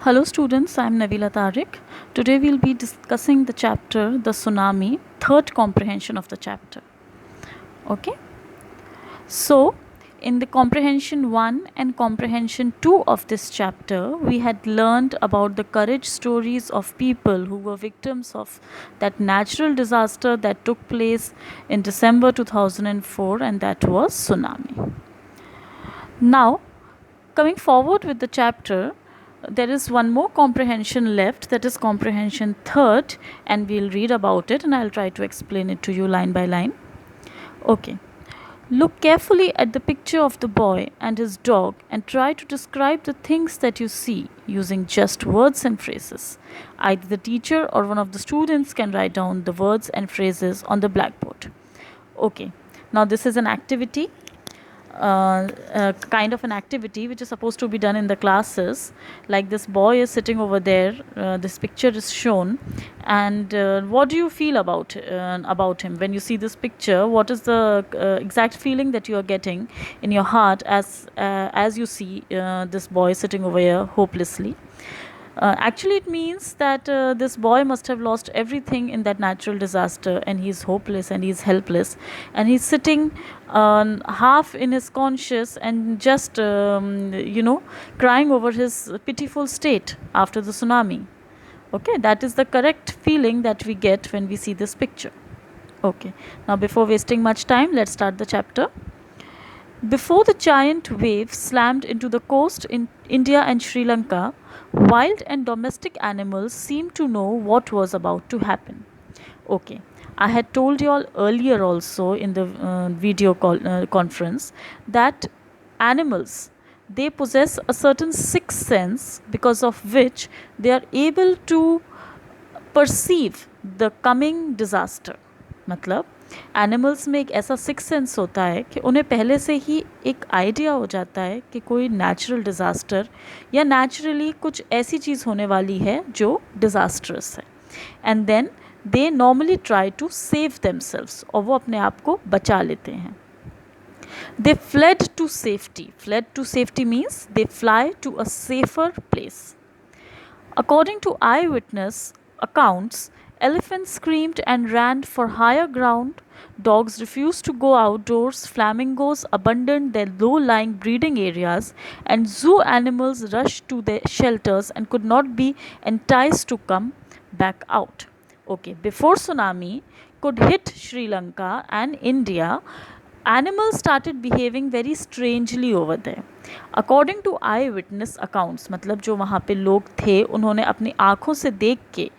Hello students, I am Nabila Tariq. Today we will be discussing the chapter The Tsunami, third comprehension of the chapter. Okay? So, in the comprehension 1 and comprehension 2 of this chapter, we had learned about the courage stories of people who were victims of that natural disaster that took place in December 2004, and that was tsunami. Now, coming forward with the chapter, there is one more comprehension left, that is comprehension third, and we'll read about it and I'll try to explain it to you line by line. Okay. Look carefully at the picture of the boy and his dog and try to describe the things that you see using just words and phrases. Either the teacher or one of the students can write down the words and phrases on the blackboard. Okay. Now this is an activity, kind of an activity which is supposed to be done in the classes. Like this boy is sitting over there, this picture is shown, and what do you feel about him when you see this picture? What is the exact feeling that you are getting in your heart as you see this boy sitting over here hopelessly? Actually, it means that this boy must have lost everything in that natural disaster, and he's hopeless and he's helpless, and he's sitting half in his conscious and just, crying over his pitiful state after the tsunami. Okay, that is the correct feeling that we get when we see this picture. Okay, now before wasting much time, let's start the chapter. Before the giant wave slammed into the coast in India and Sri Lanka, wild and domestic animals seemed to know what was about to happen. Okay, I had told you all earlier also in the video conference that animals, they possess a certain sixth sense because of which they are able to perceive the coming disaster. मतलब animals में एक ऐसा six sense होता है कि उन्हें पहले से ही एक आइडिया हो जाता है कि कोई नेचुरल डिज़ास्टर या नेचुरली कुछ ऐसी चीज़ होने वाली है जो डिज़ास्ट्रस है, and then they normally try to save themselves, और वो अपने आप को बचा लेते हैं. They fled to safety. Fled to safety means they fly to a safer place. According to eyewitness accounts, elephants screamed and ran for higher ground, dogs refused to go outdoors, flamingos abandoned their low lying breeding areas, and zoo animals rushed to their shelters and could not be enticed to come back out. Okay, before tsunami could hit Sri Lanka and India, animals started behaving very strangely over there. According to I witness accounts, मतलब जो वहाँ पे लोग थे उन्होंने अपनी आँखों से देख के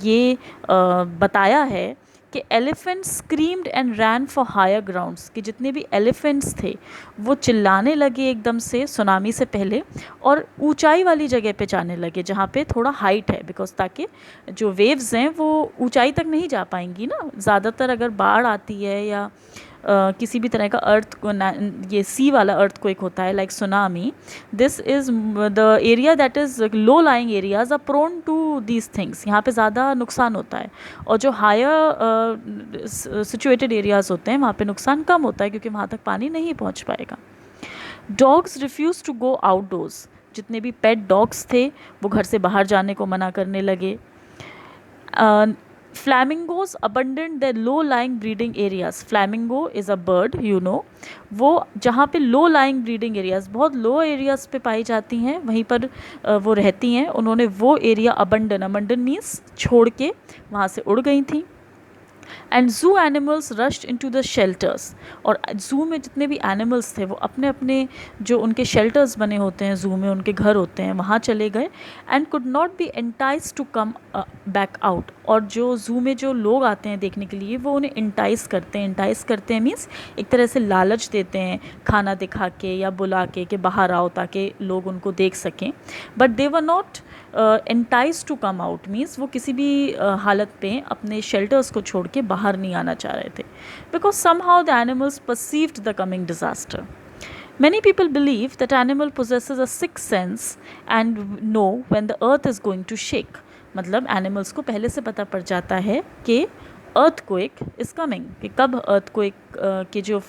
ये बताया है कि elephants screamed and ran for higher grounds, कि जितने भी एलिफेंट्स थे वो चिल्लाने लगे एकदम से सुनामी से पहले और ऊंचाई वाली जगह पे जाने लगे जहाँ पे थोड़ा हाइट है, बिकॉज ताकि जो वेव्स हैं वो ऊंचाई तक नहीं जा पाएंगी ना. ज़्यादातर अगर बाढ़ आती है या किसी भी तरह का ये सी वाला अर्थक्वेक होता है like tsunami, this is the area that is low lying areas are prone to these things. यहाँ पे ज़्यादा नुकसान होता है, और जो हायर सिचुएटेड एरियाज़ होते हैं वहाँ पे नुकसान कम होता है क्योंकि वहाँ तक पानी नहीं पहुँच पाएगा. Dogs refuse to go outdoors. जितने भी पेट डॉग्स थे वो घर से बाहर जाने को मना करने लगे. Flamingos abandoned their low-lying breeding areas. Flamingo is a bird, you know. वो जहाँ पे low-lying breeding areas, बहुत low areas पे पाई जाती हैं, वहीं पर वो रहती हैं, उन्होंने वो area abandon means छोड़ के वहाँ से उड़ गई थी. एंड जू animals rushed into the shelters. और जू में जितने भी एनिमल्स थे वो अपने अपने जो उनके शेल्टर्स बने होते हैं जू में, उनके घर होते हैं, वहाँ चले गए and could not be entice to come back out. और जो जू में जो लोग आते हैं देखने के लिए वो उन्हें इंटाइज करते हैं मीन्स एक तरह से लालच देते हैं, खाना दिखा के या बुला के कि बाहर आओ ताकि लोग उनको देख सकें. But they were not entice to come out, means वो किसी भी हालत पे अपने शेल्टर्स को छोड़ के बाहर नहीं आना चाह रहे थे, because somehow the animals perceived the coming disaster. Many people believe that animal possesses a sixth sense and know when the earth is going to shake. मतलब एनिमल्स को पहले से पता पड़ जाता है कि earthquake is coming, कि कब earthquake के जो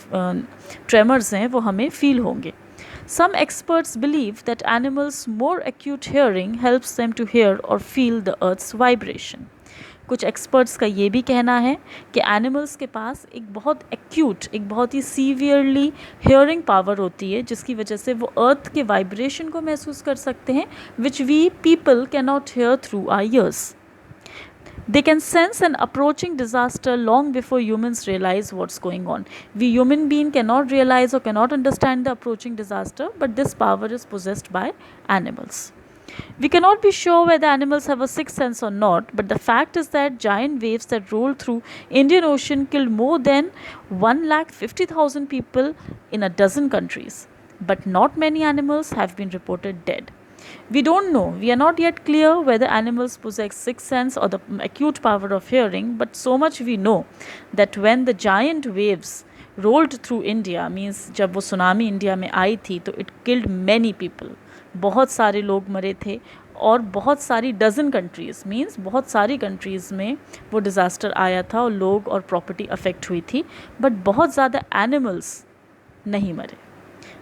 ट्रेमर्स हैं वो हमें फील होंगे. Some experts believe that animals' more acute hearing helps them to hear or feel the earth's vibration. कुछ एक्सपर्ट्स का ये भी कहना है कि एनिमल्स के पास एक बहुत एक्यूट, एक बहुत ही सीवियरली हियरिंग पावर होती है, जिसकी वजह से वो अर्थ के वाइब्रेशन को महसूस कर सकते हैं, which we people can not hear through our ears. They can sense an approaching disaster long before humans realize what's going on. We human being cannot realize or cannot understand the approaching disaster, but this power is possessed by animals. We cannot be sure whether animals have a sixth sense or not, but the fact is that giant waves that rolled through Indian Ocean killed more than 150,000 people in a dozen countries. But not many animals have been reported dead. We don't know. We are not yet clear whether animals possess sixth sense or the acute power of hearing, but so much we know that when the giant waves rolled through India, means जब वो tsunami India में आई थी, तो it killed many people. बहुत सारे लोग मरे थे और बहुत सारी डजन कंट्रीज़, मींस बहुत सारी कंट्रीज़ में वो डिज़ास्टर आया था और लोग और प्रॉपर्टी अफेक्ट हुई थी, बट बहुत ज़्यादा एनिमल्स नहीं मरे.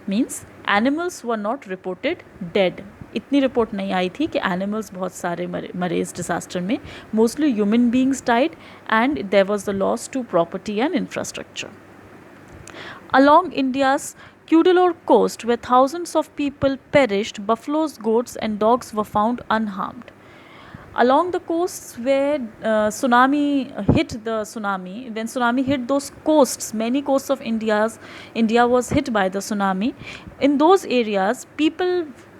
Means animals were not reported dead. इतनी रिपोर्ट नहीं आई थी कि एनिमल्स बहुत सारे मरे इस डिज़ास्टर में. Mostly human beings died and there was the loss to property and infrastructure. Along India's Cuddalore coast, where thousands of people perished, buffaloes, goats, and dogs were found unharmed. Along the coasts where when tsunami hit those coasts, many coasts of India was hit by the tsunami. In those areas,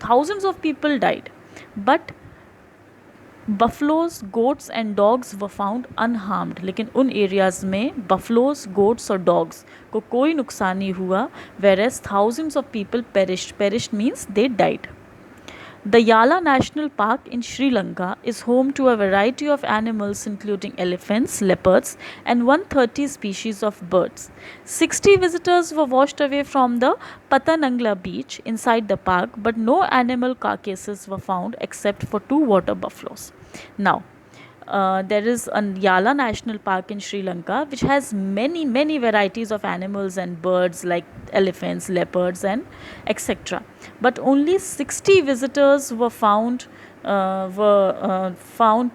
thousands of people died, but buffaloes, goats and dogs were found unharmed. लेकिन उन areas में buffaloes, goats और dogs को कोई नुकसान नहीं हुआ, whereas thousands of people perished means they died. The Yala National Park in Sri Lanka is home to a variety of animals including elephants, leopards and 130 species of birds. 60 visitors were washed away from the Patanangla beach inside the park, but no animal carcasses were found except for 2 water buffaloes. Now, there is a Yala National Park in Sri Lanka which has many varieties of animals and birds like elephants, leopards and etc. But only 60 visitors were found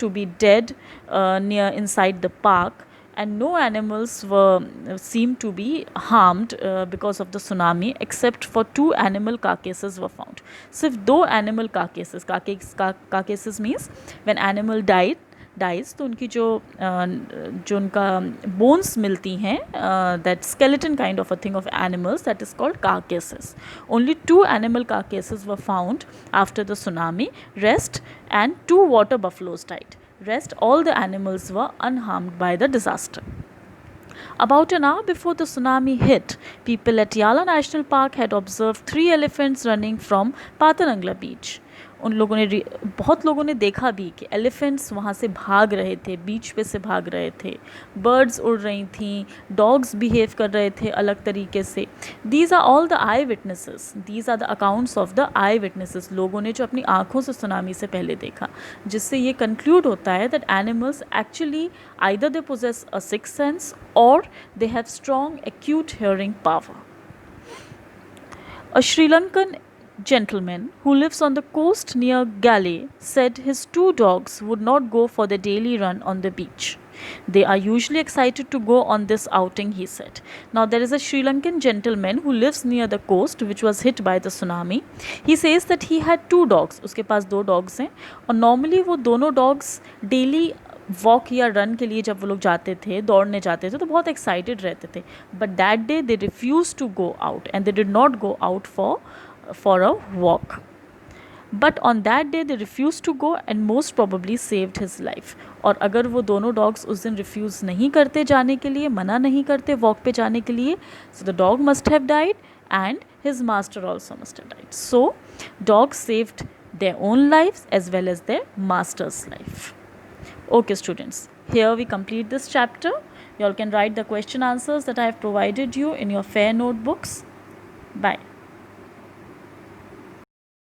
to be dead inside the park, and no animals were seemed to be harmed because of the tsunami, except for 2 animal carcasses were found. सिर्फ 2 animal carcasses means when animal dies तो उनकी जो उनका bones मिलती हैं, that skeleton kind of a thing of animals, that is called carcasses. Only 2 animal carcasses were found after the tsunami. Rest and 2 water buffaloes died. Rest, all the animals were unharmed by the disaster. About an hour before the tsunami hit, people at Yala National Park had observed 3 elephants running from Patanangla beach. बहुत लोगों ने देखा भी कि elephants वहाँ से भाग रहे थे, बीच पे से भाग रहे थे, बर्ड्स उड़ रही थी, डॉग्स बिहेव कर रहे थे अलग तरीके से. These are all the eye witnesses, these are the accounts of the eye witnesses, लोगों ने जो अपनी आँखों से सुनामी से पहले देखा, जिससे ये कंक्लूड होता है that animals actually either they possess a sixth sense और they have strong acute hearing power. A Sri Lankan gentleman who lives on the coast near Galle said his 2 dogs would not go for the daily run on the beach. They are usually excited to go on this outing, he said. Now there is a Sri Lankan gentleman who lives near the coast which was hit by the tsunami. He says that he had 2 dogs. उसके पास 2 dogs हैं और normally वो दोनों dogs daily walk या run के लिए जब वो लोग जाते थे, दौड़ने जाते थे, तो बहुत एक्साइटेड रहते थे. But that day they refuse to go out and they did not go out for a walk. But on that day they refuse to go and most probably saved his life. और अगर वो दोनों dogs उस दिन refuse नहीं करते जाने के लिए, मना नहीं करते वॉक पे जाने के लिए, so the dog must have died and his master also must have died. So dog saved their own lives as well as their master's life. Okay students, here we complete this chapter. You all can write the question answers that I have provided you in your fair notebooks. Bye.